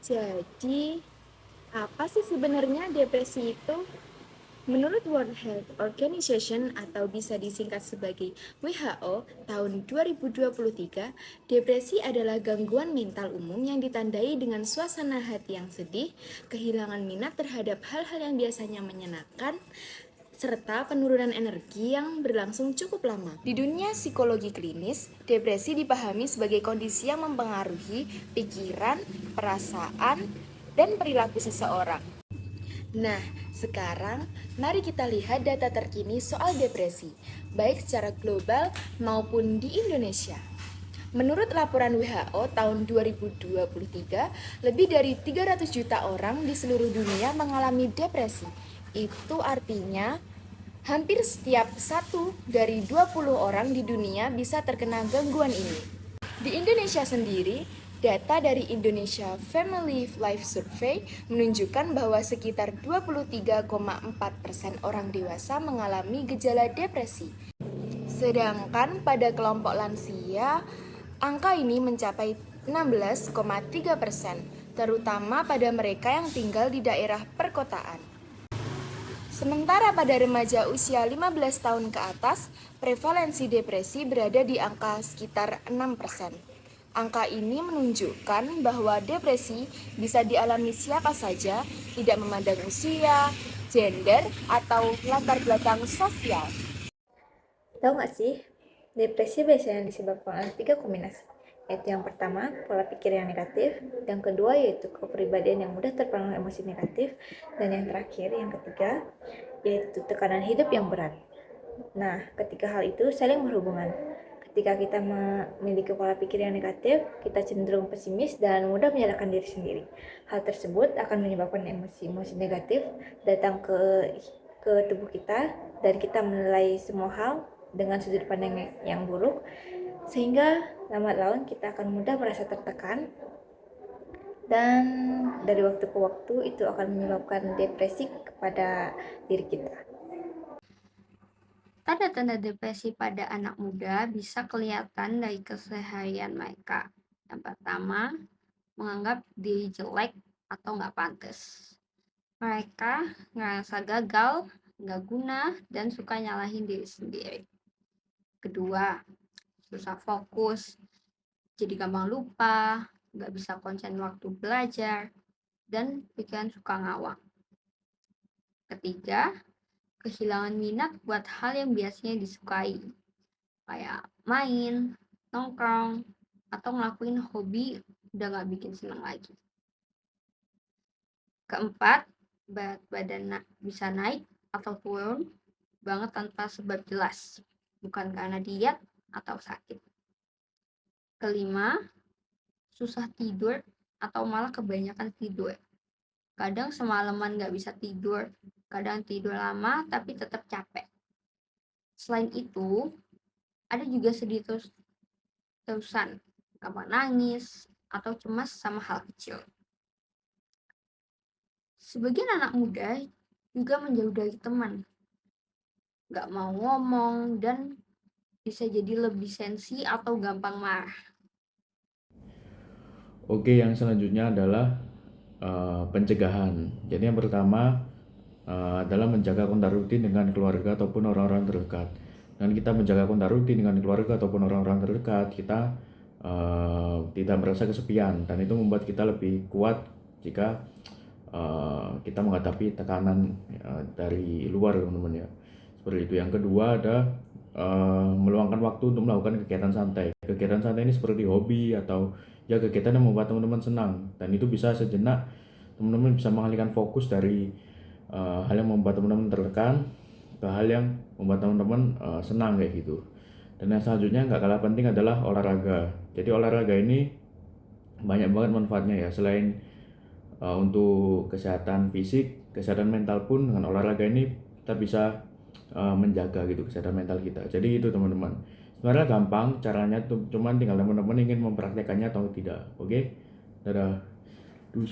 Jadi, apa sih sebenarnya depresi itu? Menurut World Health Organization atau bisa disingkat sebagai WHO, tahun 2023, depresi adalah gangguan mental umum yang ditandai dengan suasana hati yang sedih, kehilangan minat terhadap hal-hal yang biasanya menyenangkan, serta penurunan energi yang berlangsung cukup lama. Di dunia psikologi klinis, depresi dipahami sebagai kondisi yang mempengaruhi pikiran, perasaan, dan perilaku seseorang. Nah, sekarang mari kita lihat data terkini soal depresi, baik secara global maupun di Indonesia. Menurut laporan WHO tahun 2023, lebih dari 300 juta orang di seluruh dunia mengalami depresi. Itu artinya hampir setiap 1 dari 20 orang di dunia bisa terkena gangguan ini. Di Indonesia sendiri, data dari Indonesia Family Life Survey menunjukkan bahwa sekitar 23,4% orang dewasa mengalami gejala depresi. Sedangkan pada kelompok lansia, angka ini mencapai 16,3%, terutama pada mereka yang tinggal di daerah perkotaan. Sementara pada remaja usia 15 tahun ke atas, prevalensi depresi berada di angka sekitar 6%. Angka ini menunjukkan bahwa depresi bisa dialami siapa saja, tidak memandang usia, gender, atau latar belakang sosial. Tahu nggak sih, depresi biasanya disebabkan oleh 3 kombinasi, yaitu yang pertama, pola pikir yang negatif, yang kedua yaitu kepribadian yang mudah terpengaruh emosi negatif, dan yang terakhir, yang ketiga, yaitu tekanan hidup yang berat. Nah, ketiga hal itu saling berhubungan. Ketika kita memiliki pola pikir yang negatif, kita cenderung pesimis dan mudah menyalahkan diri sendiri. Hal tersebut akan menyebabkan emosi-emosi negatif datang ke tubuh kita dan kita menilai semua hal dengan sudut pandang yang buruk, sehingga lambat laun kita akan mudah merasa tertekan dan dari waktu ke waktu itu akan menyebabkan depresi kepada diri kita. Tanda-tanda depresi pada anak muda bisa kelihatan dari keseharian mereka. Yang pertama, menganggap diri jelek atau nggak pantas. Mereka ngerasa gagal, nggak guna, dan suka nyalahin diri sendiri. Kedua, susah fokus, jadi gampang lupa, nggak bisa konsen waktu belajar, dan pikiran suka ngawang. Ketiga, kehilangan minat buat hal yang biasanya disukai, kayak main, nongkrong, atau ngelakuin hobi udah gak bikin seneng lagi. Keempat, berat badan bisa naik atau turun banget tanpa sebab jelas, bukan karena diet atau sakit. Kelima, susah tidur atau malah kebanyakan tidur. Kadang semalaman gak bisa tidur, kadang tidur lama tapi tetap capek. Selain itu, ada juga sedih terusan, gampang nangis, atau cemas sama hal kecil. Sebagian anak muda juga menjauh dari teman, gak mau ngomong, dan bisa jadi lebih sensi atau gampang marah. Oke, yang selanjutnya adalah pencegahan. Jadi yang pertama adalah menjaga kontak rutin dengan keluarga ataupun orang-orang terdekat. Dan kita menjaga kontak rutin dengan keluarga ataupun orang-orang terdekat, kita tidak merasa kesepian, dan itu membuat kita lebih kuat jika kita menghadapi tekanan dari luar, teman-teman ya. Seperti itu. Yang kedua ada meluangkan waktu untuk melakukan kegiatan santai. Kegiatan santai ini seperti hobi atau ya kegiatan yang membuat teman-teman senang, dan itu bisa sejenak teman-teman bisa mengalihkan fokus dari hal yang membuat teman-teman tertekan ke hal yang membuat teman-teman senang kayak gitu. Dan yang selanjutnya nggak kalah penting adalah olahraga. Jadi olahraga ini banyak banget manfaatnya ya. Selain untuk kesehatan fisik, kesehatan mental pun dengan olahraga ini kita bisa menjaga gitu kesehatan mental kita. Jadi itu teman-teman. Sebenarnya gampang caranya, cuman tinggal teman-teman ingin mempraktekannya atau tidak. Oke? Dadah. Dus.